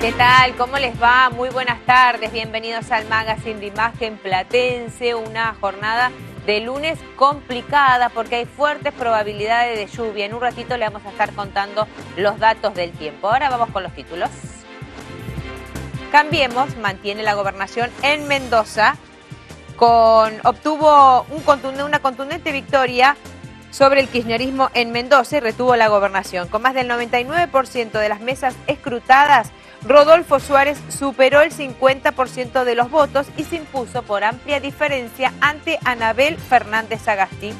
¿Qué tal? ¿Cómo les va? Muy buenas tardes. Bienvenidos al Magazine de Imagen Platense. Una jornada de lunes complicada porque hay fuertes probabilidades de lluvia. En un ratito le vamos a estar contando los datos del tiempo. Ahora vamos con los títulos. Cambiemos mantiene la gobernación en Mendoza. Obtuvo una contundente victoria sobre el kirchnerismo en Mendoza y retuvo la gobernación. Con más del 99% de las mesas escrutadas, Rodolfo Suárez superó el 50% de los votos y se impuso por amplia diferencia ante Anabel Fernández Sagasti.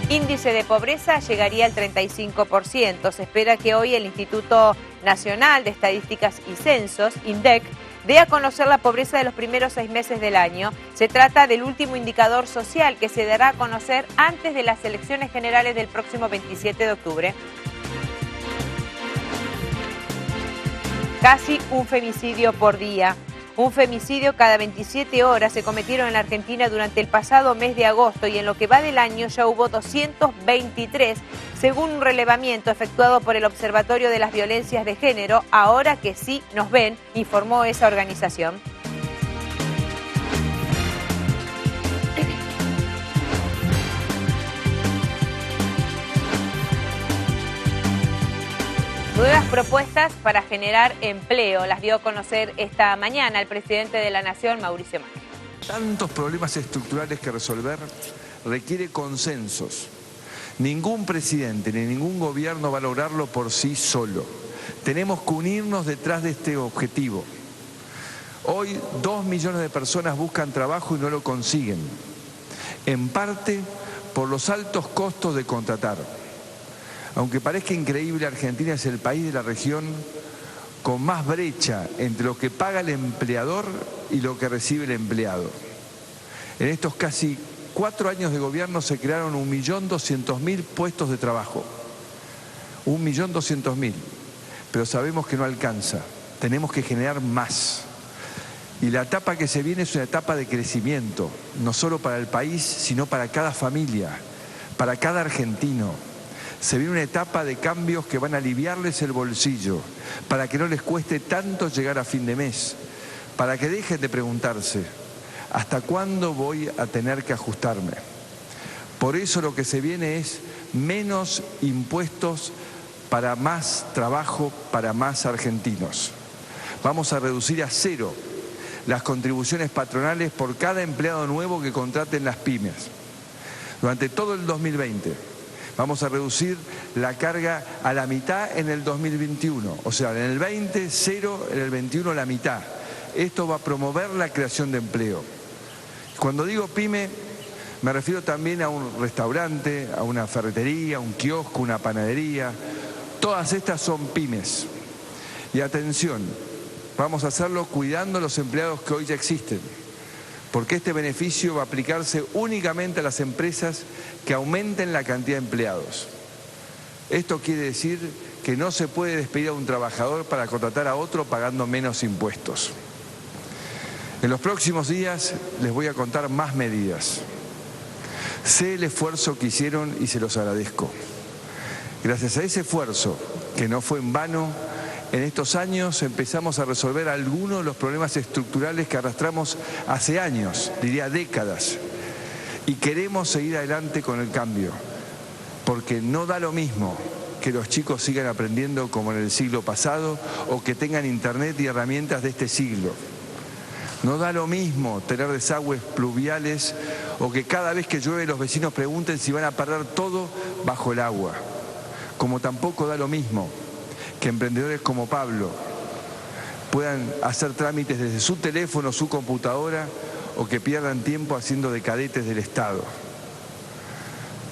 Índice de pobreza llegaría al 35%. Se espera que hoy el Instituto Nacional de Estadísticas y Censos, INDEC, dé a conocer la pobreza de los primeros 6 meses del año. Se trata del último indicador social que se dará a conocer antes de las elecciones generales del próximo 27 de octubre. Casi un femicidio por día. Un femicidio cada 27 horas se cometieron en la Argentina durante el pasado mes de agosto y en lo que va del año ya hubo 223, según un relevamiento efectuado por el Observatorio de las Violencias de Género, Ahora que sí nos ven, informó esa organización. Nuevas propuestas para generar empleo las dio a conocer esta mañana el presidente de la Nación, Mauricio Macri. Tantos problemas estructurales que resolver requiere consensos. Ningún presidente ni ningún gobierno va a lograrlo por sí solo. Tenemos que unirnos detrás de este objetivo. Hoy 2 millones de personas buscan trabajo y no lo consiguen. En parte por los altos costos de contratar. Aunque parezca increíble, Argentina es el país de la región con más brecha entre lo que paga el empleador y lo que recibe el empleado. En estos casi 4 años de gobierno se crearon 1.200.000 puestos de trabajo. 1.200.000. Pero sabemos que no alcanza. Tenemos que generar más. Y la etapa que se viene es una etapa de crecimiento, no solo para el país, sino para cada familia, para cada argentino. Se viene una etapa de cambios que van a aliviarles el bolsillo, para que no les cueste tanto llegar a fin de mes, para que dejen de preguntarse, ¿hasta cuándo voy a tener que ajustarme? Por eso lo que se viene es menos impuestos para más trabajo, para más argentinos. Vamos a reducir a 0 las contribuciones patronales por cada empleado nuevo que contraten las pymes. Durante todo el 2020. Vamos a reducir la carga a la mitad en el 2021. O sea, en el 20, 0, en el 21, la mitad. Esto va a promover la creación de empleo. Cuando digo pyme, me refiero también a un restaurante, a una ferretería, un kiosco, una panadería. Todas estas son pymes. Y atención, vamos a hacerlo cuidando a los empleados que hoy ya existen. Porque este beneficio va a aplicarse únicamente a las empresas que aumenten la cantidad de empleados. Esto quiere decir que no se puede despedir a un trabajador para contratar a otro pagando menos impuestos. En los próximos días les voy a contar más medidas. Sé el esfuerzo que hicieron y se los agradezco. Gracias a ese esfuerzo, que no fue en vano, en estos años empezamos a resolver algunos de los problemas estructurales que arrastramos hace años, diría décadas. Y queremos seguir adelante con el cambio, porque no da lo mismo que los chicos sigan aprendiendo como en el siglo pasado o que tengan internet y herramientas de este siglo. No da lo mismo tener desagües pluviales o que cada vez que llueve los vecinos pregunten si van a perder todo bajo el agua. Como tampoco da lo mismo que emprendedores como Pablo puedan hacer trámites desde su teléfono, su computadora, o que pierdan tiempo haciendo de cadetes del Estado.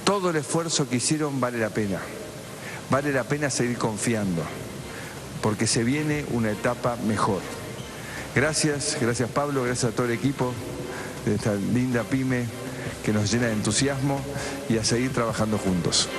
Todo el esfuerzo que hicieron vale la pena. Vale la pena seguir confiando, porque se viene una etapa mejor. Gracias Pablo, gracias a todo el equipo de esta linda pyme que nos llena de entusiasmo y a seguir trabajando juntos.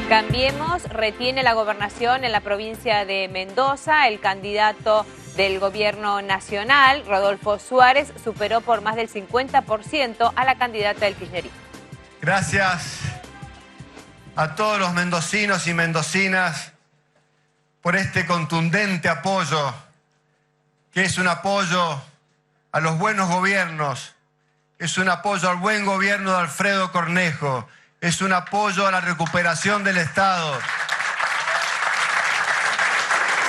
Cambiemos retiene la gobernación en la provincia de Mendoza. El candidato del gobierno nacional, Rodolfo Suárez, superó por más del 50% a la candidata del kirchnerismo. Gracias. a todos los mendocinos y mendocinas por este contundente apoyo, que es un apoyo a los buenos gobiernos, es un apoyo al buen gobierno de Alfredo Cornejo, es un apoyo a la recuperación del Estado,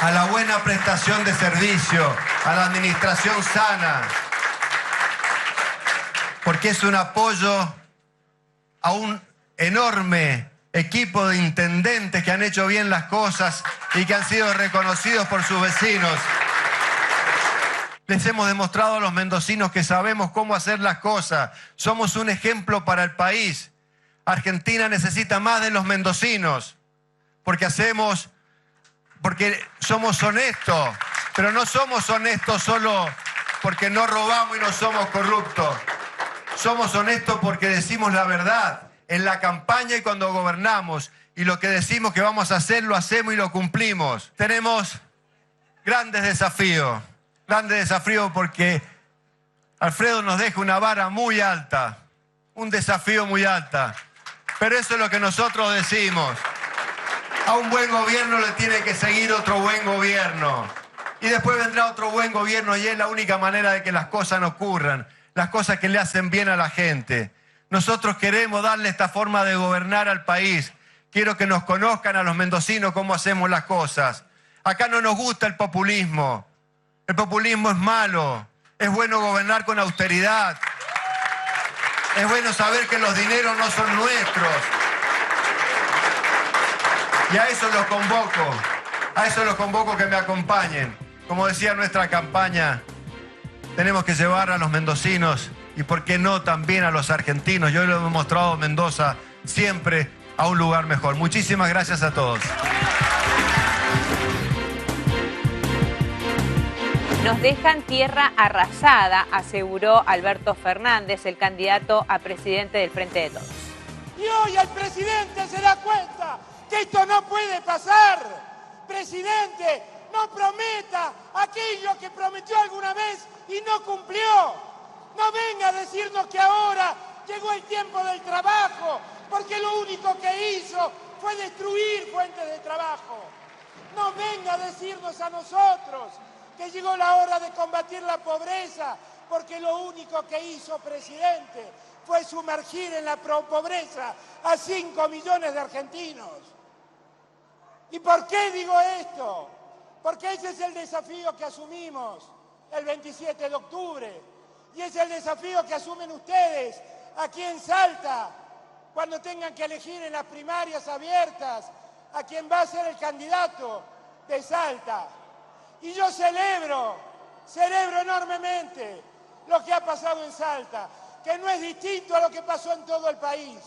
a la buena prestación de servicio, a la administración sana, porque es un apoyo a un enorme equipo de intendentes que han hecho bien las cosas y que han sido reconocidos por sus vecinos. Les hemos demostrado a los mendocinos que sabemos cómo hacer las cosas. Somos un ejemplo para el país. Argentina necesita más de los mendocinos, porque somos honestos, pero no somos honestos solo porque no robamos y no somos corruptos. Somos honestos porque decimos la verdad en la campaña y cuando gobernamos. Y lo que decimos que vamos a hacer, lo hacemos y lo cumplimos. Tenemos grandes desafíos porque Alfredo nos deja una vara muy alta, un desafío muy alta. Pero eso es lo que nosotros decimos. A un buen gobierno le tiene que seguir otro buen gobierno. Y después vendrá otro buen gobierno y es la única manera de que las cosas no ocurran, las cosas que le hacen bien a la gente. Nosotros queremos darle esta forma de gobernar al país. Quiero que nos conozcan a los mendocinos cómo hacemos las cosas. Acá no nos gusta el populismo. El populismo es malo. Es bueno gobernar con austeridad. Es bueno saber que los dineros no son nuestros. Y a eso los convoco que me acompañen. Como decía nuestra campaña, tenemos que llevar a los mendocinos y por qué no también a los argentinos. Yo lo he mostrado Mendoza siempre a un lugar mejor. Muchísimas gracias a todos. Nos dejan tierra arrasada, aseguró Alberto Fernández, el candidato a presidente del Frente de Todos. Y hoy el presidente se da cuenta que esto no puede pasar. Presidente, no prometa aquello que prometió alguna vez y no cumplió. No venga a decirnos que ahora llegó el tiempo del trabajo, porque lo único que hizo fue destruir fuentes de trabajo. No venga a decirnos a nosotros que llegó la hora de combatir la pobreza, porque lo único que hizo, presidente, fue sumergir en la pobreza a 5 millones de argentinos. ¿Y por qué digo esto? Porque ese es el desafío que asumimos el 27 de octubre y es el desafío que asumen ustedes aquí en Salta cuando tengan que elegir en las primarias abiertas a quién va a ser el candidato de Salta. Y yo celebro enormemente lo que ha pasado en Salta, que no es distinto a lo que pasó en todo el país.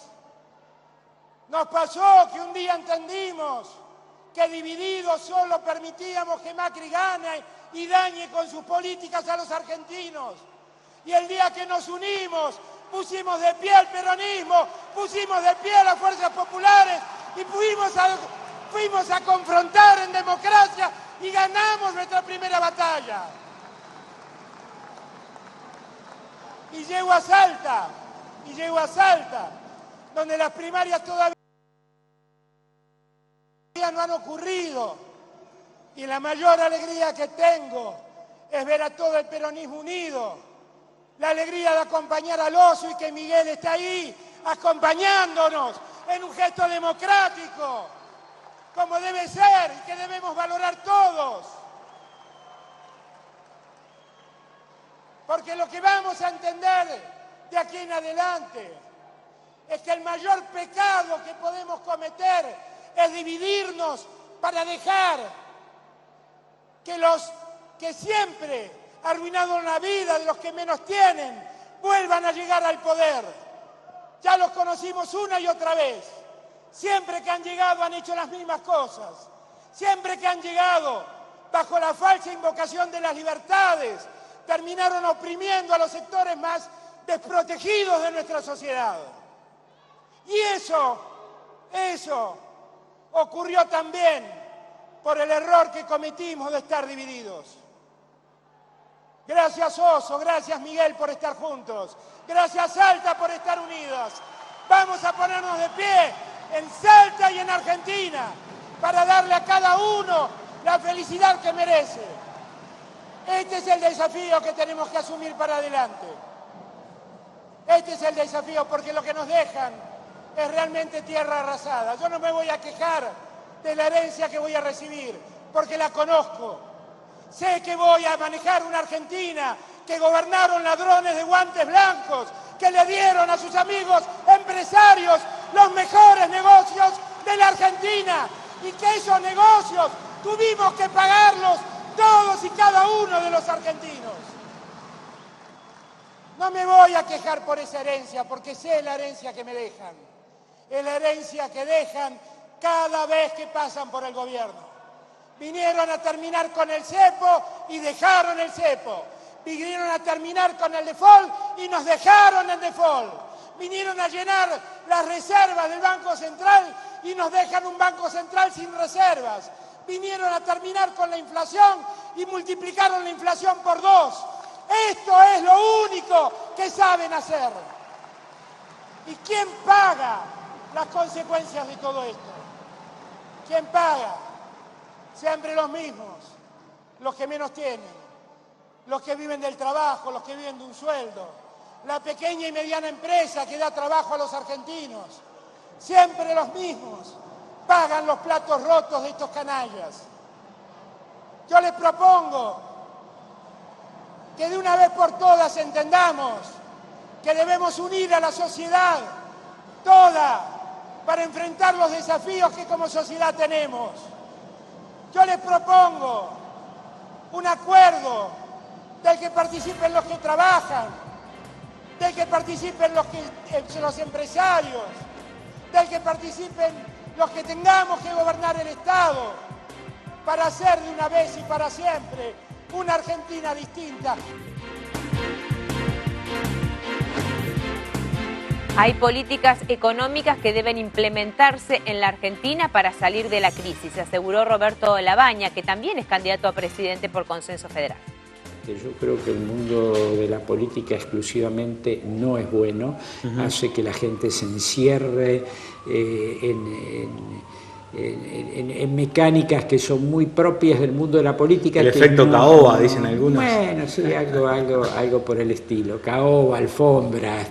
Nos pasó que un día entendimos que divididos solo permitíamos que Macri gane y dañe con sus políticas a los argentinos. Y el día que nos unimos, pusimos de pie al peronismo, pusimos de pie a las fuerzas populares y fuimos a confrontar en democracia y ganamos nuestra primera batalla. Y llego a Salta, donde las primarias todavía no han ocurrido. Y la mayor alegría que tengo es ver a todo el peronismo unido. La alegría de acompañar al oso y que Miguel está ahí acompañándonos en un gesto democrático, como debe ser y que debemos valorar todos. Porque lo que vamos a entender de aquí en adelante es que el mayor pecado que podemos cometer es dividirnos para dejar que los que siempre arruinaron la vida de los que menos tienen vuelvan a llegar al poder. Ya los conocimos una y otra vez. Siempre que han llegado han hecho las mismas cosas. Siempre que han llegado bajo la falsa invocación de las libertades, terminaron oprimiendo a los sectores más desprotegidos de nuestra sociedad. Y eso ocurrió también por el error que cometimos de estar divididos. Gracias Oso, gracias Miguel por estar juntos. Gracias Salta por estar unidas. Vamos a ponernos de pie en Salta y en Argentina, para darle a cada uno la felicidad que merece. Este es el desafío que tenemos que asumir para adelante. Este es el desafío, porque lo que nos dejan es realmente tierra arrasada. Yo no me voy a quejar de la herencia que voy a recibir, porque la conozco. Sé que voy a manejar una Argentina que gobernaron ladrones de guantes blancos, que le dieron a sus amigos empresarios los mejores negocios de la Argentina, y que esos negocios tuvimos que pagarlos todos y cada uno de los argentinos. No me voy a quejar por esa herencia, porque sé la herencia que me dejan. Es la herencia que dejan cada vez que pasan por el gobierno. Vinieron a terminar con el cepo y dejaron el cepo. Vinieron a terminar con el default y nos dejaron el default. Vinieron a llenar las reservas del Banco Central y nos dejan un Banco Central sin reservas. Vinieron a terminar con la inflación y multiplicaron la inflación por 2. Esto es lo único que saben hacer. ¿Y quién paga las consecuencias de todo esto? ¿Quién paga? Siempre los mismos, los que menos tienen, los que viven del trabajo, los que viven de un sueldo, la pequeña y mediana empresa que da trabajo a los argentinos. Siempre los mismos pagan los platos rotos de estos canallas. Yo les propongo que de una vez por todas entendamos que debemos unir a la sociedad toda para enfrentar los desafíos que como sociedad tenemos. Yo les propongo un acuerdo del que participen los que trabajan, del que participen los empresarios, del que participen los que tengamos que gobernar el Estado, para hacer de una vez y para siempre una Argentina distinta. Hay políticas económicas que deben implementarse en la Argentina para salir de la crisis, aseguró Roberto Labaña, que también es candidato a presidente por Consenso Federal. Yo creo que el mundo de la política exclusivamente no es bueno, hace que la gente se encierre en mecánicas que son muy propias del mundo de la política. El efecto caoba, dicen algunos. Bueno, sí, algo por el estilo. Caoba, alfombra,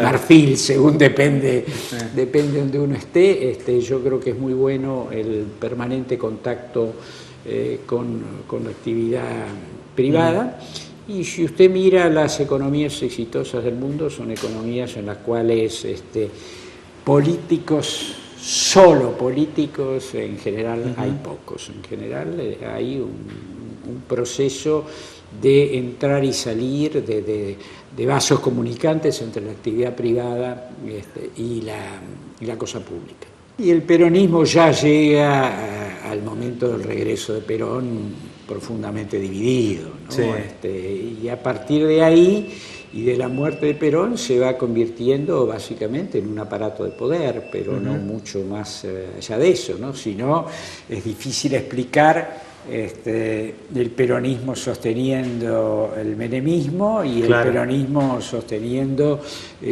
marfil, según depende de donde uno esté. Yo creo que es muy bueno el permanente contacto con la actividad privada. Y si usted mira las economías exitosas del mundo, son economías en las cuales políticos, solo políticos, en general hay pocos. En general hay un proceso de entrar y salir de vasos comunicantes entre la actividad privada y la cosa pública. Y el peronismo ya llega al momento del regreso de Perón profundamente dividido, ¿no? Sí. Y a partir de ahí y de la muerte de Perón se va convirtiendo básicamente en un aparato de poder, pero no mucho más allá de eso, ¿no? Si no, es difícil explicar el peronismo sosteniendo el menemismo y el peronismo sosteniendo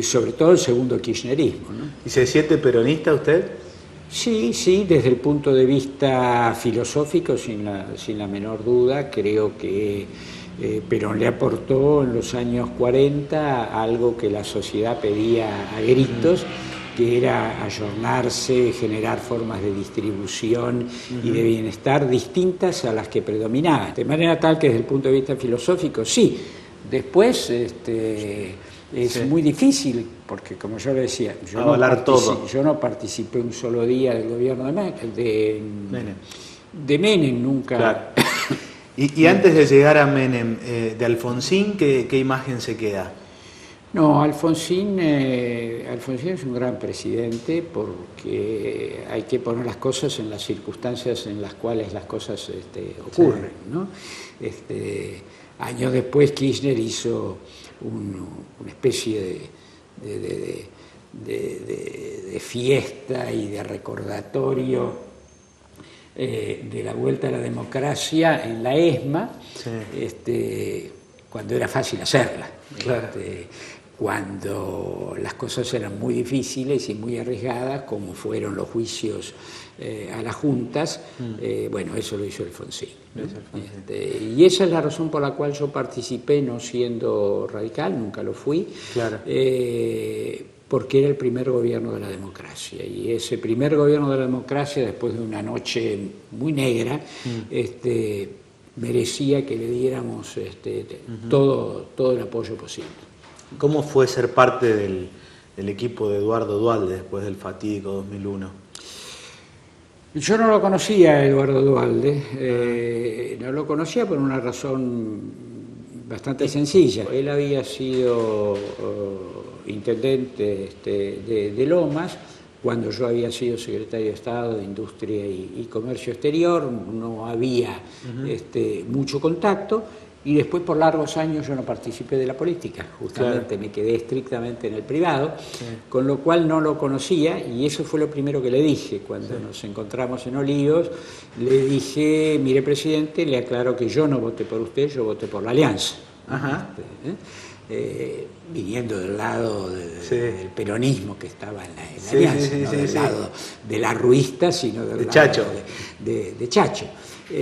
sobre todo el segundo kirchnerismo, ¿no? ¿Y se siente peronista usted? Sí, desde el punto de vista filosófico, sin la menor duda. Creo que Perón le aportó en los años 40 algo que la sociedad pedía a gritos, que era ayornarse, generar formas de distribución y de bienestar distintas a las que predominaban. De manera tal que desde el punto de vista filosófico, sí. Después es muy difícil, porque como yo le decía, yo no participé un solo día del gobierno de Menem, nunca. Claro. Y antes de llegar a Menem, de Alfonsín, ¿qué imagen se queda? No, Alfonsín es un gran presidente, porque hay que poner las cosas en las circunstancias en las cuales las cosas ocurren, ¿no? Años después Kirchner hizo una especie de fiesta y de recordatorio de la vuelta a la democracia en la ESMA, cuando era fácil hacerla. Claro. cuando las cosas eran muy difíciles y muy arriesgadas, como fueron los juicios a las juntas. Bueno, eso lo hizo Alfonsín. Y esa es la razón por la cual yo participé, no siendo radical, nunca lo fui, Claro. Porque era el primer gobierno de la democracia. Y ese primer gobierno de la democracia, después de una noche muy negra, merecía que le diéramos todo el apoyo posible. ¿Cómo fue ser parte del equipo de Eduardo Duhalde después del fatídico 2001? Yo no lo conocía, Eduardo Duhalde, no lo conocía por una razón bastante sencilla. Él había sido intendente de Lomas, cuando yo había sido secretario de Estado de Industria y Comercio Exterior. No había mucho contacto, y después por largos años yo no participé de la política, justamente. Claro. Me quedé estrictamente en el privado, con lo cual no lo conocía, y eso fue lo primero que le dije cuando nos encontramos en Olivos. Le dije: mire, presidente, le aclaro que yo no voté por usted, yo voté por la Alianza. Ajá. Viniendo del lado del peronismo que estaba en la Alianza, no del lado del arruista, sino del lado Chacho. De Chacho.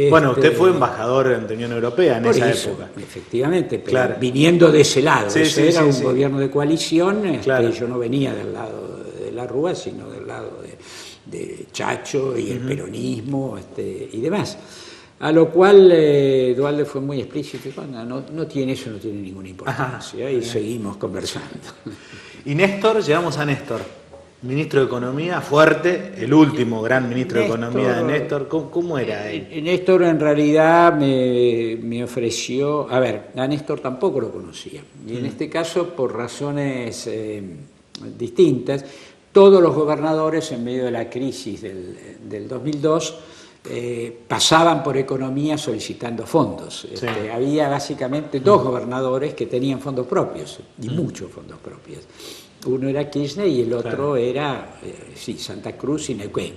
Bueno, usted fue embajador en la Unión Europea en esa época. Efectivamente, pero viniendo de ese lado. Era un gobierno de coalición. Claro. Yo no venía del lado de la Rúa, sino del lado de Chacho y el peronismo y demás. A lo cual Duhalde fue muy explícito: no tiene ninguna importancia. Y seguimos conversando. Y Néstor, llegamos a Néstor, ministro de Economía, fuerte, el último gran ministro de Economía de Néstor. ¿Cómo era él? Néstor en realidad me ofreció... A ver, a Néstor tampoco lo conocía. Y en este caso, por razones distintas, todos los gobernadores, en medio de la crisis del 2002, pasaban por Economía solicitando fondos. Había básicamente dos gobernadores que tenían fondos propios, y muchos fondos propios. Uno era Kirchner y el otro era Santa Cruz y Neuquén.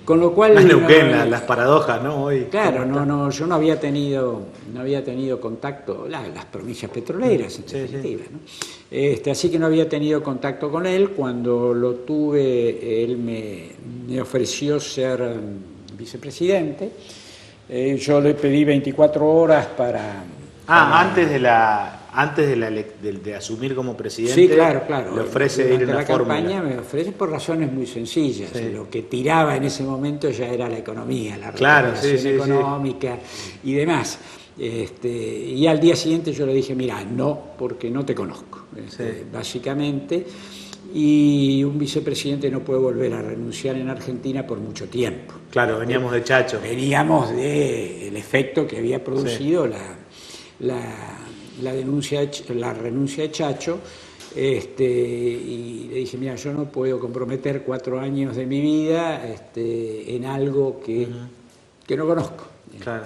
Con lo cual... Neuquén, las paradojas, ¿no? Hoy, claro, yo no había tenido contacto, las provincias petroleras, en definitiva, ¿no? Así que no había tenido contacto con él. Cuando lo tuve, él me ofreció ser vicepresidente. Yo le pedí 24 horas para... Antes de asumir como presidente. Sí, claro. Le ofrece ir en la fórmula. Campaña me ofrece por razones muy sencillas. Lo que tiraba en ese momento ya era la economía, la recuperación económica y demás. Y al día siguiente yo le dije: mira, no, porque no te conozco, básicamente. Y un vicepresidente no puede volver a renunciar en Argentina por mucho tiempo. Claro, veníamos de Chacho. Veníamos del efecto que había producido la renuncia de Chacho, y le dije: mira, yo no puedo comprometer 4 años de mi vida en algo que no conozco. Claro.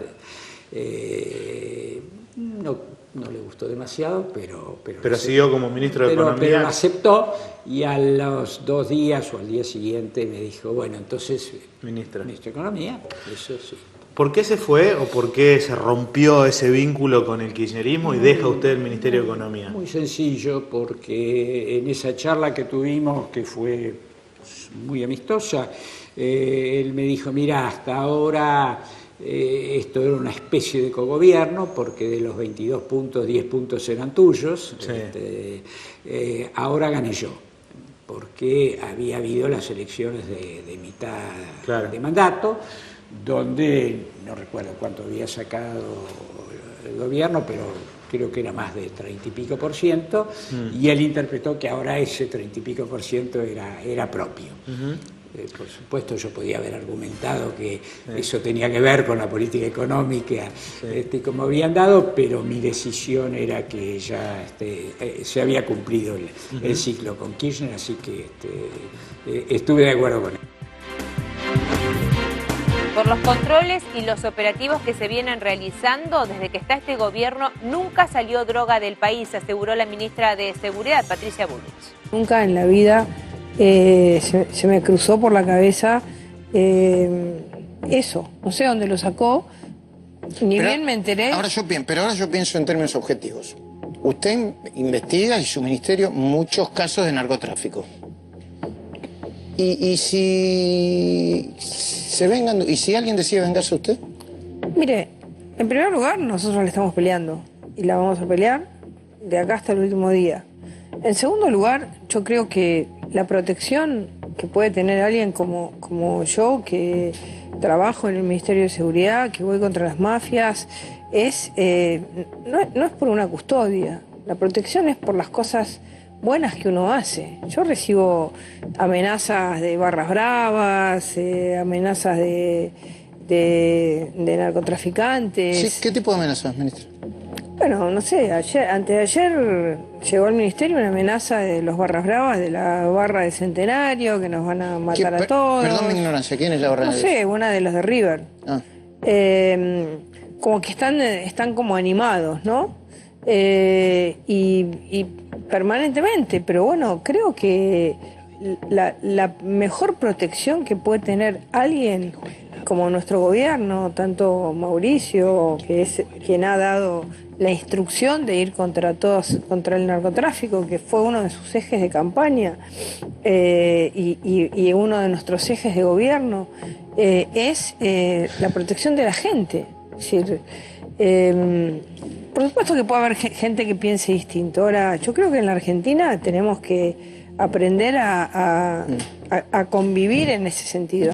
No le gustó demasiado, pero siguió como ministro de Economía. Pero lo aceptó, y a los 2 días o al día siguiente me dijo: bueno, entonces, ministro de Economía, eso sí. ¿Por qué se fue o por qué se rompió ese vínculo con el kirchnerismo y deja usted el Ministerio de Economía? Muy sencillo, porque en esa charla que tuvimos, que fue muy amistosa, él me dijo: mira, hasta ahora esto era una especie de cogobierno, porque de los 22 puntos, 10 puntos eran tuyos. Ahora gané yo, porque había habido las elecciones de mitad de mandato, donde no recuerdo cuánto había sacado el gobierno, pero creo que era más de 30 y pico %, y él interpretó que ahora ese 30 y pico % era propio. Por supuesto, yo podía haber argumentado que eso tenía que ver con la política económica, como habían dado, pero mi decisión era que ya se había cumplido el ciclo con Kirchner, así que estuve de acuerdo con él. Por los controles y los operativos que se vienen realizando desde que está este gobierno, nunca salió droga del país, aseguró la ministra de Seguridad, Patricia Bullrich. Nunca en la vida se me cruzó por la cabeza eso. No sé dónde lo sacó, ni bien me enteré. Pero ahora yo pienso en términos objetivos. Usted investiga, y su ministerio, muchos casos de narcotráfico. ¿Y si se vengan, y si alguien decide vengarse a usted? Mire, en primer lugar, nosotros le estamos peleando y la vamos a pelear de acá hasta el último día. En segundo lugar, yo creo que la protección que puede tener alguien como yo, que trabajo en el Ministerio de Seguridad, que voy contra las mafias, no es por una custodia. La protección es por las cosas buenas que uno hace. Yo recibo amenazas de barras bravas, amenazas de narcotraficantes. Sí, ¿qué tipo de amenazas, ministro? Bueno, no sé, antes de ayer llegó al ministerio una amenaza de los barras bravas, de la barra de Centenario, que nos van a matar a todos. Perdón mi ignorancia, ¿quién es la barra? No sé, una de los de River. Ah. Como que están como animados, ¿no? Y permanentemente, pero bueno, creo que la mejor protección que puede tener alguien como nuestro gobierno, tanto Mauricio, que es quien ha dado la instrucción de ir contra el narcotráfico, que fue uno de sus ejes de campaña, y uno de nuestros ejes de gobierno, es la protección de la gente. Es decir, por supuesto que puede haber gente que piense distinto. Ahora, yo creo que en la Argentina tenemos que aprender a convivir en ese sentido.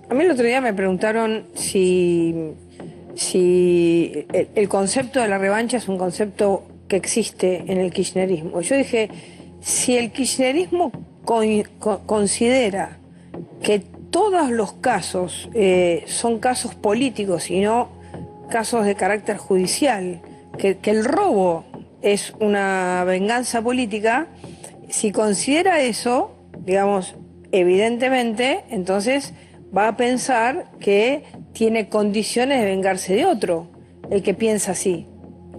A mí el otro día me preguntaron si el concepto de la revancha es un concepto que existe en el kirchnerismo. Yo dije, si el kirchnerismo considera que todos los casos son casos políticos y no casos de carácter judicial, que el robo es una venganza política, si considera eso, digamos, evidentemente, entonces va a pensar que tiene condiciones de vengarse de otro, el que piensa así.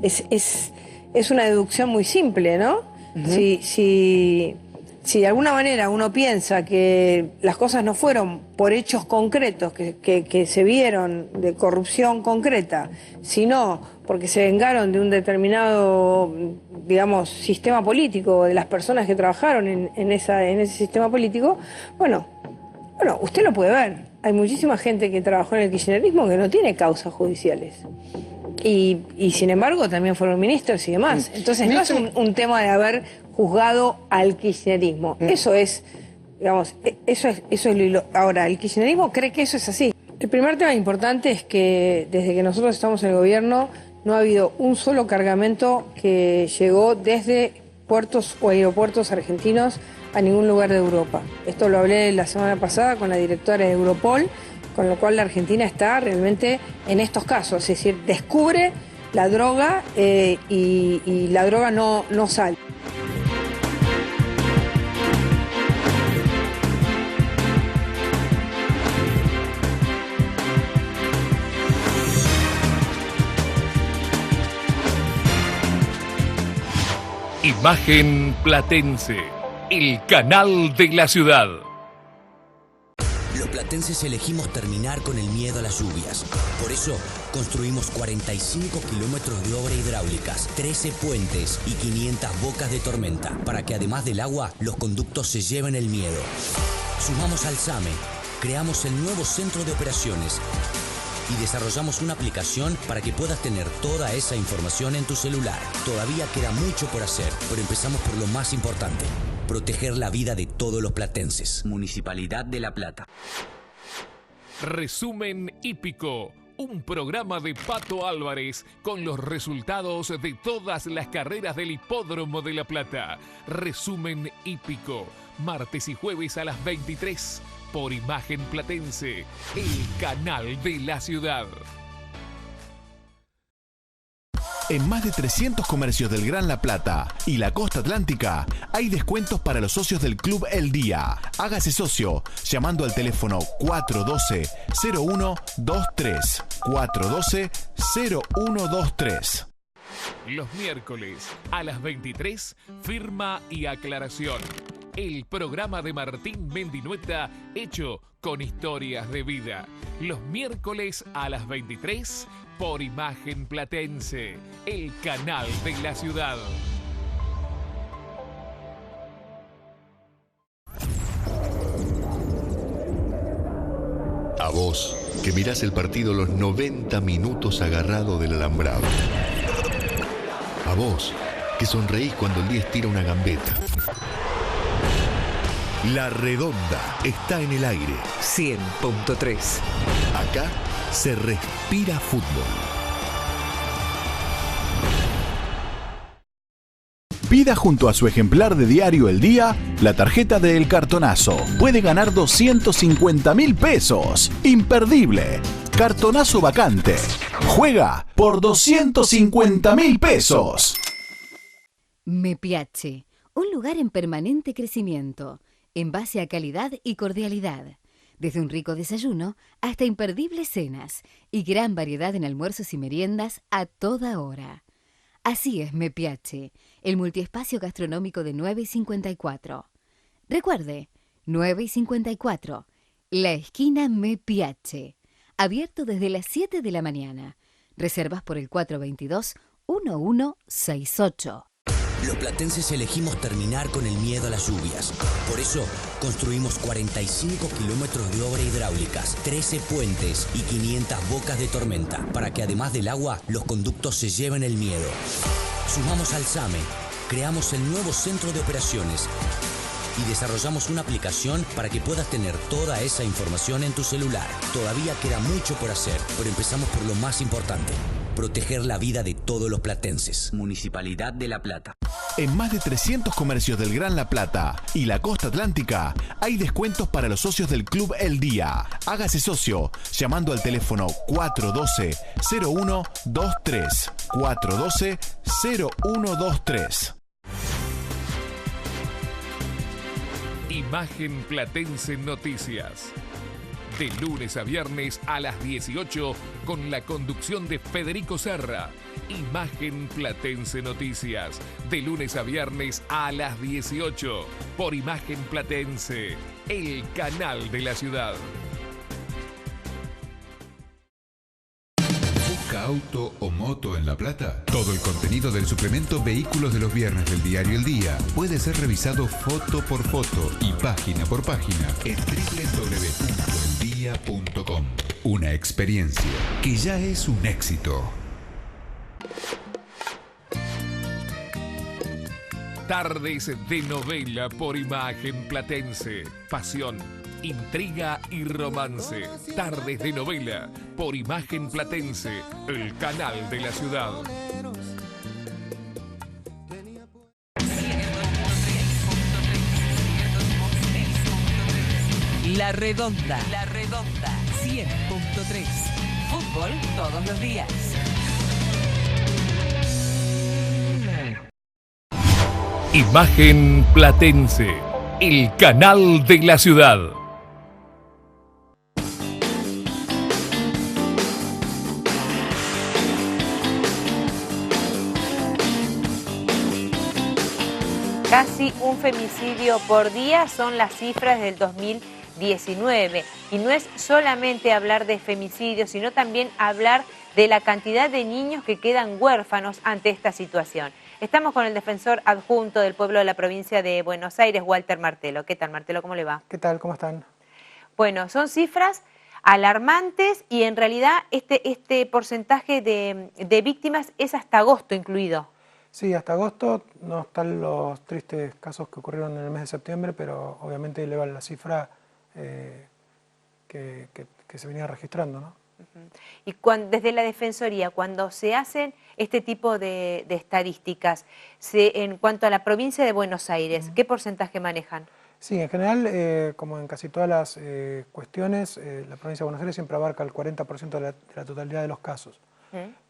Es una deducción muy simple, ¿no? Uh-huh. Si de alguna manera uno piensa que las cosas no fueron por hechos concretos que se vieron de corrupción concreta, sino porque se vengaron de un determinado, digamos, sistema político, de las personas que trabajaron en ese sistema político, bueno, usted lo puede ver. Hay muchísima gente que trabajó en el kirchnerismo que no tiene causas judiciales. Y sin embargo también fueron ministros y demás. Entonces no es un tema de haber juzgado al kirchnerismo. Eso es, digamos, eso es lo... Ahora, el kirchnerismo cree que eso es así. El primer tema importante es que desde que nosotros estamos en el gobierno no ha habido un solo cargamento que llegó desde puertos o aeropuertos argentinos a ningún lugar de Europa. Esto lo hablé la semana pasada con la directora de Europol, con lo cual la Argentina está realmente en estos casos, es decir, descubre la droga y la droga no sale. Imagen Platense, el canal de la ciudad. Los platenses elegimos terminar con el miedo a las lluvias. Por eso construimos 45 kilómetros de obras hidráulicas, 13 puentes y 500 bocas de tormenta, para que además del agua, los conductos se lleven el miedo. Sumamos al SAME, creamos el nuevo centro de operaciones y desarrollamos una aplicación para que puedas tener toda esa información en tu celular. Todavía queda mucho por hacer, pero empezamos por lo más importante: proteger la vida de todos los platenses. Municipalidad de La Plata. Resumen hípico, un programa de Pato Álvarez con los resultados de todas las carreras del Hipódromo de La Plata. Resumen hípico, martes y jueves a las 23 por Imagen Platense, el canal de la ciudad. En más de 300 comercios del Gran La Plata y la costa atlántica hay descuentos para los socios del Club El Día. Hágase socio llamando al teléfono 412-0123. 412-0123. Los miércoles a las 23, firma y aclaración. El programa de Martín Mendinueta hecho con historias de vida. Los miércoles a las 23 por Imagen Platense, el canal de la ciudad. vos, que mirás el partido los 90 minutos agarrado del alambrado. A vos, que sonreís cuando el 10 tira una gambeta. La Redonda está en el aire. 100.3. Acá se respira fútbol. Pida junto a su ejemplar de diario El Día la tarjeta de El Cartonazo. Puede ganar 250.000 pesos. Imperdible. Cartonazo vacante. Juega por 250.000 pesos. Me Piace, un lugar en permanente crecimiento, en base a calidad y cordialidad. Desde un rico desayuno hasta imperdibles cenas y gran variedad en almuerzos y meriendas a toda hora. Así es Me Piace, el multiespacio gastronómico de 9 y 54. Recuerde, 9 y 54, la esquina Me Piace. Abierto desde las 7 de la mañana. Reservas por el 422-1168. Los platenses elegimos terminar con el miedo a las lluvias. Por eso, construimos 45 kilómetros de obra hidráulicas, 13 puentes y 500 bocas de tormenta, para que además del agua, los conductos se lleven el miedo. Sumamos al SAME, creamos el nuevo centro de operaciones y desarrollamos una aplicación para que puedas tener toda esa información en tu celular. Todavía queda mucho por hacer, pero empezamos por lo más importante: proteger la vida de todos los platenses. Municipalidad de La Plata. En más de 300 comercios del Gran La Plata y la costa atlántica hay descuentos para los socios del Club El Día. Hágase socio llamando al teléfono 412-0123. 412-0123. Imagen Platense Noticias. De lunes a viernes a las 18 con la conducción de Federico Serra. Imagen Platense Noticias. De lunes a viernes a las 18 por Imagen Platense, el canal de la ciudad. ¿Busca auto o moto en La Plata? Todo el contenido del suplemento Vehículos de los viernes del diario El Día puede ser revisado foto por foto y página por página en www.eldia.com. Una experiencia que ya es un éxito. Tardes de novela por Imagen Platense. Pasión, intriga y romance. Tardes de novela por Imagen Platense, el canal de la ciudad. La Redonda. 100.3. Fútbol todos los días. Imagen Platense, el canal de la ciudad. Casi un femicidio por día son las cifras del 2019. Y no es solamente hablar de femicidios, sino también hablar de la cantidad de niños que quedan huérfanos ante esta situación. Estamos con el defensor adjunto del pueblo de la provincia de Buenos Aires, Walter Martelo. ¿Qué tal, Martelo? ¿Cómo le va? ¿Qué tal? ¿Cómo están? Bueno, son cifras alarmantes y en realidad este porcentaje de víctimas es hasta agosto incluido. Sí, hasta agosto no están los tristes casos que ocurrieron en el mes de septiembre, pero obviamente elevan la cifra que se venía registrando, ¿no? Y desde la Defensoría, cuando se hacen este tipo de estadísticas, en cuanto a la provincia de Buenos Aires, ¿qué porcentaje manejan? Sí, en general, como en casi todas las cuestiones, la provincia de Buenos Aires siempre abarca el 40% de la totalidad de los casos.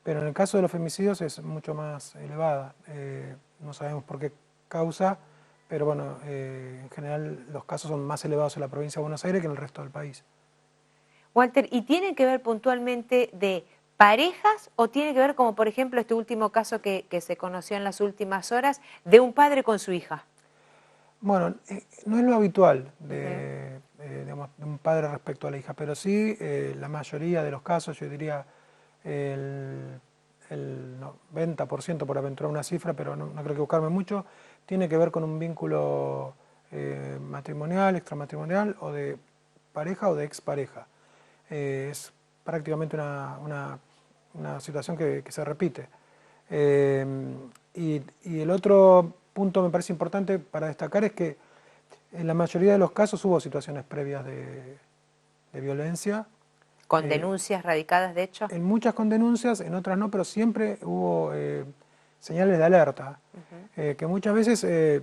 Pero en el caso de los femicidios es mucho más elevada. No sabemos por qué causa, pero bueno, en general los casos son más elevados en la provincia de Buenos Aires que en el resto del país. Walter, ¿y tiene que ver puntualmente de parejas o tiene que ver, como por ejemplo este último caso que se conoció en las últimas horas, de un padre con su hija? Bueno, no es lo habitual de un padre respecto a la hija, pero sí la mayoría de los casos, yo diría el 90% por aventurar una cifra, pero no creo que buscarme mucho, tiene que ver con un vínculo matrimonial, extramatrimonial o de pareja o de expareja. es prácticamente una situación que se repite. Y el otro punto me parece importante para destacar es que en la mayoría de los casos hubo situaciones previas de violencia. ¿Con denuncias radicadas, de hecho? En muchas con denuncias, en otras no, pero siempre hubo señales de alerta, que muchas veces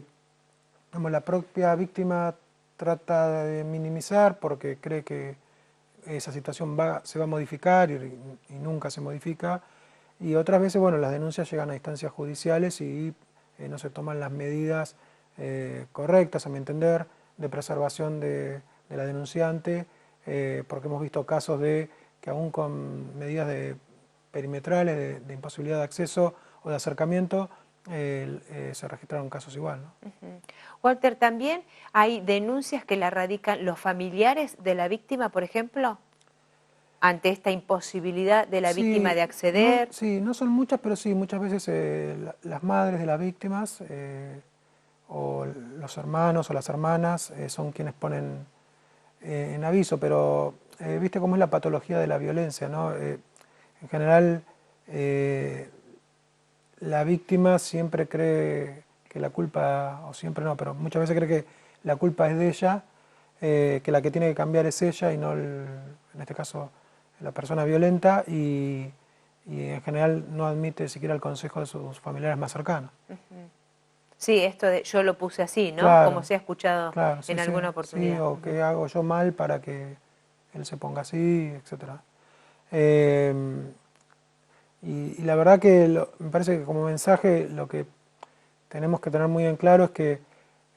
como la propia víctima trata de minimizar porque cree que esa situación se va a modificar y nunca se modifica, y otras veces, bueno, las denuncias llegan a instancias judiciales y no se toman las medidas correctas, a mi entender, de preservación de la denunciante, porque hemos visto casos de que aún con medidas perimetrales de imposibilidad de acceso o de acercamiento, se registraron casos igual, ¿no? Walter, ¿también hay denuncias que la radican los familiares de la víctima, por ejemplo, ante esta imposibilidad de la víctima de acceder? No, sí, no son muchas, pero sí, muchas veces las madres de las víctimas o los hermanos o las hermanas son quienes ponen en aviso, pero viste cómo es la patología de la violencia, ¿no? En general, la víctima siempre cree que la culpa, o siempre no, pero muchas veces cree que la culpa es de ella, que la que tiene que cambiar es ella y no, en este caso, la persona violenta, y en general no admite siquiera el consejo de sus familiares más cercanos. Sí, esto de yo lo puse así, ¿no? Claro, como se ha escuchado sí, en alguna oportunidad. Sí, o que hago yo mal para que él se ponga así, etc. Y la verdad que me parece que como mensaje lo que tenemos que tener muy en claro es que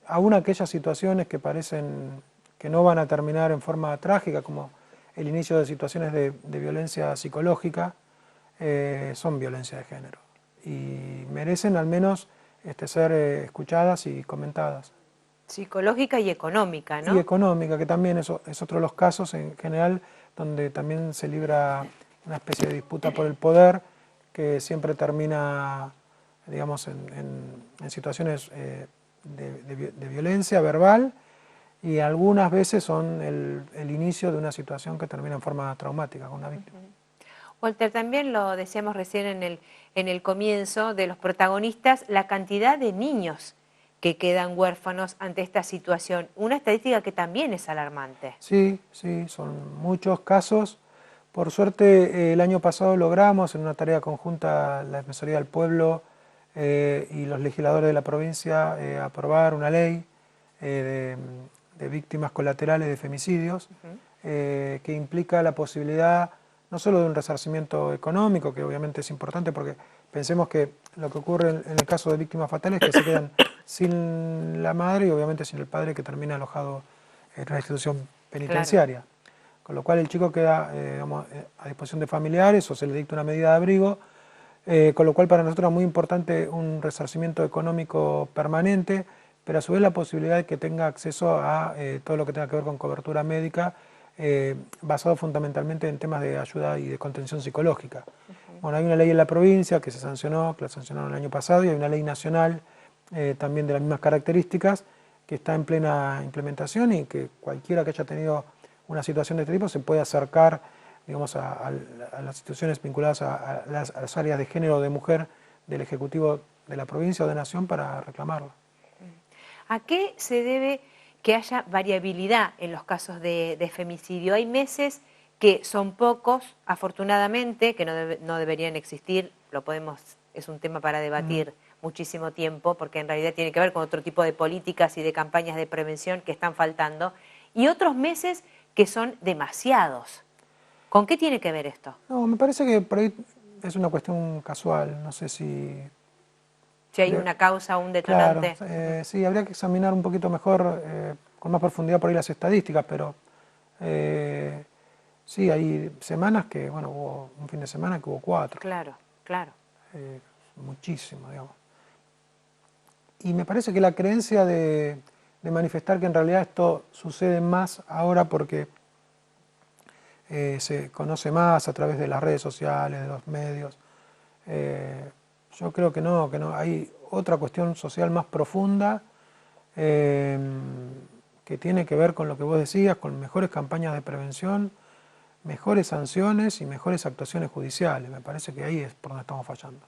aún aquellas situaciones que parecen que no van a terminar en forma trágica, como el inicio de situaciones de violencia psicológica, son violencia de género y merecen al menos ser escuchadas y comentadas. Psicológica y económica, ¿no? Y económica, que también es otro de los casos en general donde también se libra una especie de disputa por el poder que siempre termina, digamos, en situaciones de violencia verbal, y algunas veces son el inicio de una situación que termina en forma traumática con una víctima. Walter, también lo decíamos recién en el comienzo de los protagonistas, la cantidad de niños que quedan huérfanos ante esta situación, una estadística que también es alarmante. Sí, sí, son muchos casos. Por suerte, el año pasado logramos en una tarea conjunta la Defensoría del Pueblo y los legisladores de la provincia aprobar una ley de víctimas colaterales de femicidios que implica la posibilidad no solo de un resarcimiento económico, que obviamente es importante porque pensemos que lo que ocurre en el caso de víctimas fatales es que se quedan sin la madre y obviamente sin el padre, que termina alojado en una institución penitenciaria. Claro. Con lo cual el chico queda digamos, a disposición de familiares o se le dicta una medida de abrigo, con lo cual para nosotros es muy importante un resarcimiento económico permanente, pero a su vez la posibilidad de que tenga acceso a todo lo que tenga que ver con cobertura médica, basado fundamentalmente en temas de ayuda y de contención psicológica. Bueno, hay una ley en la provincia que se sancionó, que la sancionaron el año pasado, y hay una ley nacional también de las mismas características que está en plena implementación, y que cualquiera que haya tenido una situación de este tipo se puede acercar, digamos, a las instituciones vinculadas a las áreas de género de mujer del Ejecutivo de la provincia o de Nación para reclamarlo. ¿A qué se debe que haya variabilidad en los casos de femicidio? Hay meses que son pocos, afortunadamente, que no deberían existir, es un tema para debatir muchísimo tiempo, porque en realidad tiene que ver con otro tipo de políticas y de campañas de prevención que están faltando, y otros meses que son demasiados. ¿Con qué tiene que ver esto? No, me parece que por ahí es una cuestión casual, no sé si hay una causa, un detonante. Claro, sí, habría que examinar un poquito mejor, con más profundidad por ahí las estadísticas, pero sí, hay semanas que, bueno, hubo un fin de semana que hubo 4. Claro, claro. Muchísimo, digamos. Y me parece que la creencia de manifestar que en realidad esto sucede más ahora porque se conoce más a través de las redes sociales, de los medios. Yo creo que no, hay otra cuestión social más profunda que tiene que ver con lo que vos decías, con mejores campañas de prevención, mejores sanciones y mejores actuaciones judiciales. Me parece que ahí es por donde estamos fallando.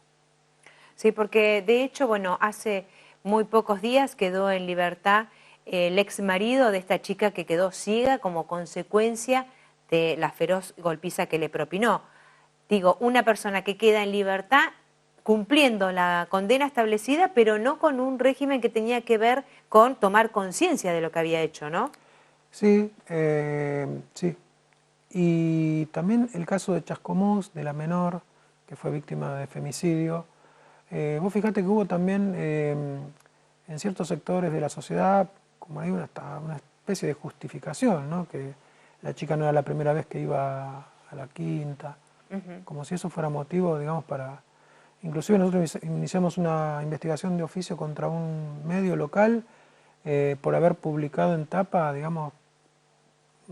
Sí, porque de hecho, bueno, hace muy pocos días quedó en libertad el ex marido de esta chica que quedó ciega como consecuencia de la feroz golpiza que le propinó. Digo, una persona que queda en libertad cumpliendo la condena establecida, pero no con un régimen que tenía que ver con tomar conciencia de lo que había hecho, ¿no? Sí, sí. Y también el caso de Chascomús, de la menor, que fue víctima de femicidio. Vos fijate que hubo también en ciertos sectores de la sociedad, como hay una especie de justificación, ¿no? Que la chica no era la primera vez que iba a la quinta, como si eso fuera motivo, digamos, para... Inclusive nosotros iniciamos una investigación de oficio contra un medio local por haber publicado en tapa, digamos...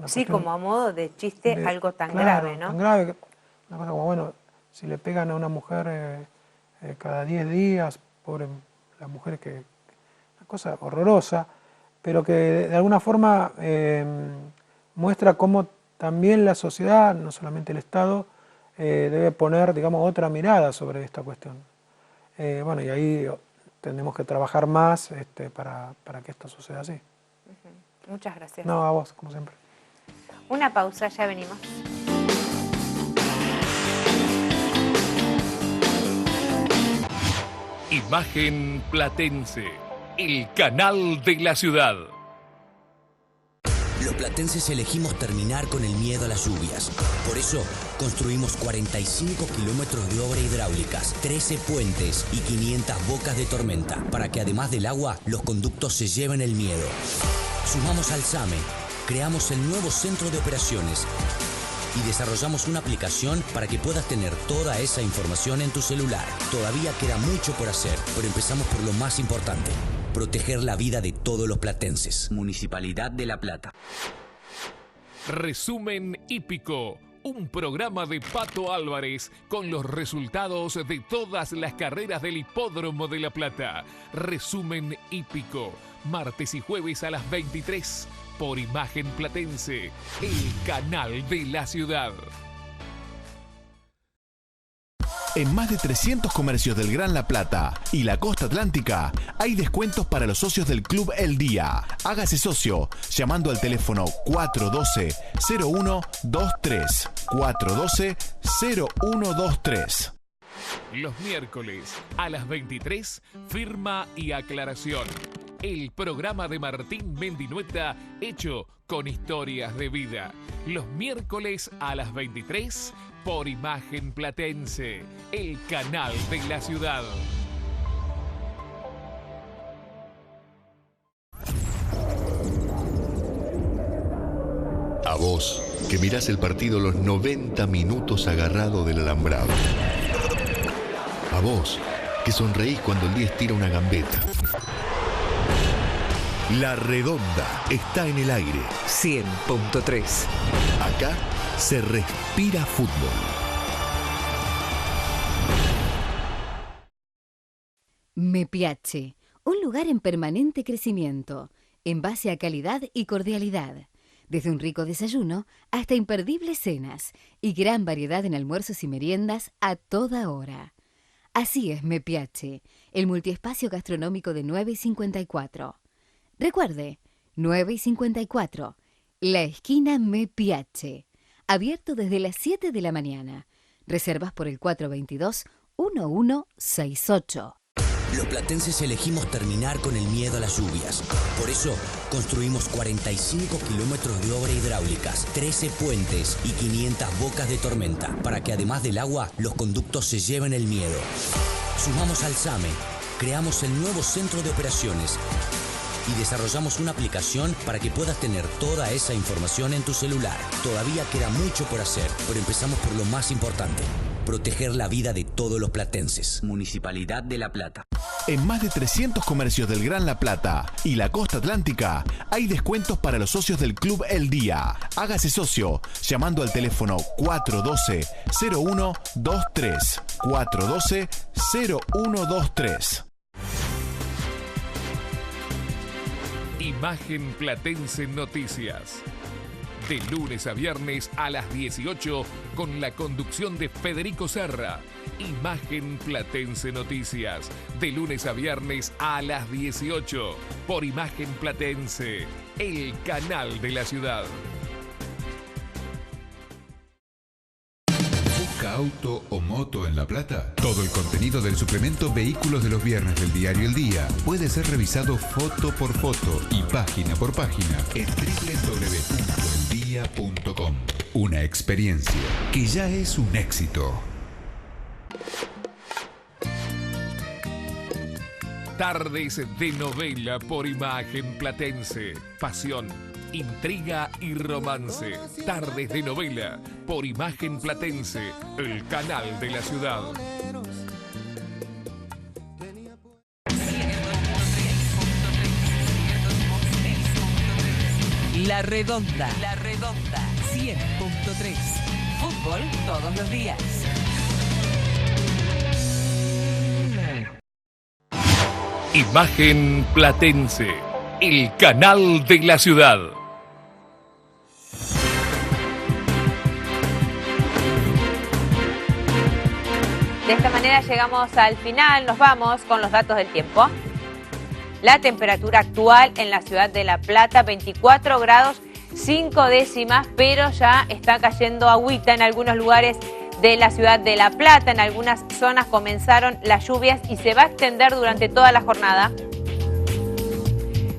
Sí, como a modo de chiste, algo tan grave, ¿no? Tan grave, una cosa como, bueno, si le pegan a una mujer cada 10 días, pobre la mujer, que una cosa horrorosa, pero que de alguna forma muestra cómo también la sociedad, no solamente el Estado, debe poner, digamos, otra mirada sobre esta cuestión. Bueno, y ahí tenemos que trabajar más para que esto suceda así. Muchas gracias. No, a vos, como siempre. Una pausa, ya venimos. Imagen Platense, el canal de la ciudad. Los platenses elegimos terminar con el miedo a las lluvias. Por eso construimos 45 kilómetros de obra hidráulicas, 13 puentes y 500 bocas de tormenta, para que además del agua, los conductos se lleven el miedo. Sumamos al SAME, creamos el nuevo centro de operaciones y desarrollamos una aplicación para que puedas tener toda esa información en tu celular. Todavía queda mucho por hacer, pero empezamos por lo más importante: proteger la vida de todos los platenses. Municipalidad de La Plata. Resumen hípico, un programa de Pato Álvarez con los resultados de todas las carreras del Hipódromo de La Plata. Resumen hípico, martes y jueves a las 23 por Imagen Platense, el canal de la ciudad. En más de 300 comercios del Gran La Plata y la costa atlántica hay descuentos para los socios del Club El Día. Hágase socio llamando al teléfono 412-0123. 412-0123. Los miércoles a las 23, firma y aclaración. El programa de Martín Mendinueta hecho con historias de vida. Los miércoles a las 23 por Imagen Platense, el canal de la ciudad. A vos, que mirás el partido los 90 minutos agarrado del alambrado. A vos, que sonreís cuando el 10 tira una gambeta. La Redonda está en el aire. 100.3. Acá se respira fútbol. Me Piace, un lugar en permanente crecimiento, en base a calidad y cordialidad. Desde un rico desayuno hasta imperdibles cenas y gran variedad en almuerzos y meriendas a toda hora. Así es Me Piace, el multiespacio gastronómico de 9 y 54. Recuerde, 9 y 54, la esquina Me Piace. Abierto desde las 7 de la mañana. Reservas por el 422-1168. Los platenses elegimos terminar con el miedo a las lluvias. Por eso construimos 45 kilómetros de obra hidráulicas, 13 puentes y 500 bocas de tormenta, para que además del agua, los conductos se lleven el miedo. Sumamos al SAME, creamos el nuevo centro de operaciones y desarrollamos una aplicación para que puedas tener toda esa información en tu celular. Todavía queda mucho por hacer, pero empezamos por lo más importante: proteger la vida de todos los platenses. Municipalidad de La Plata. En más de 300 comercios del Gran La Plata y la costa atlántica hay descuentos para los socios del Club El Día. Hágase socio llamando al teléfono 412-0123. 412-0123. Imagen Platense Noticias. De lunes a viernes a las 18 con la conducción de Federico Serra. Imagen Platense Noticias. De lunes a viernes a las 18 por Imagen Platense, el canal de la ciudad. ¿Busca auto o moto en La Plata? Todo el contenido del suplemento Vehículos de los Viernes del diario El Día puede ser revisado foto por foto y página por página en www.eldia.com. Una experiencia que ya es un éxito. Tardes de novela por Imagen Platense. Pasión, intriga y romance. Tardes de novela por Imagen Platense, el canal de la ciudad. La Redonda. 100.3. Fútbol todos los días. Imagen Platense, el canal de la ciudad. De esta manera llegamos al final, nos vamos con los datos del tiempo. La temperatura actual en la ciudad de La Plata, 24 grados 5 décimas, pero ya está cayendo agüita en algunos lugares de la ciudad de La Plata. En algunas zonas comenzaron las lluvias y se va a extender durante toda la jornada.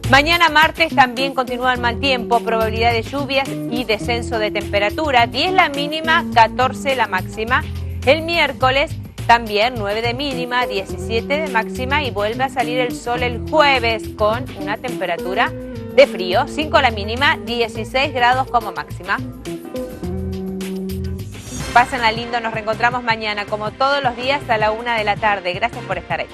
Mañana martes también continúa el mal tiempo, probabilidad de lluvias y descenso de temperatura, 10 la mínima, 14 la máxima. El miércoles también 9 de mínima, 17 de máxima y vuelve a salir el sol el jueves con una temperatura de frío, 5 la mínima, 16 grados como máxima. Pásenla lindo, nos reencontramos mañana como todos los días a la 1 de la tarde. Gracias por estar ahí.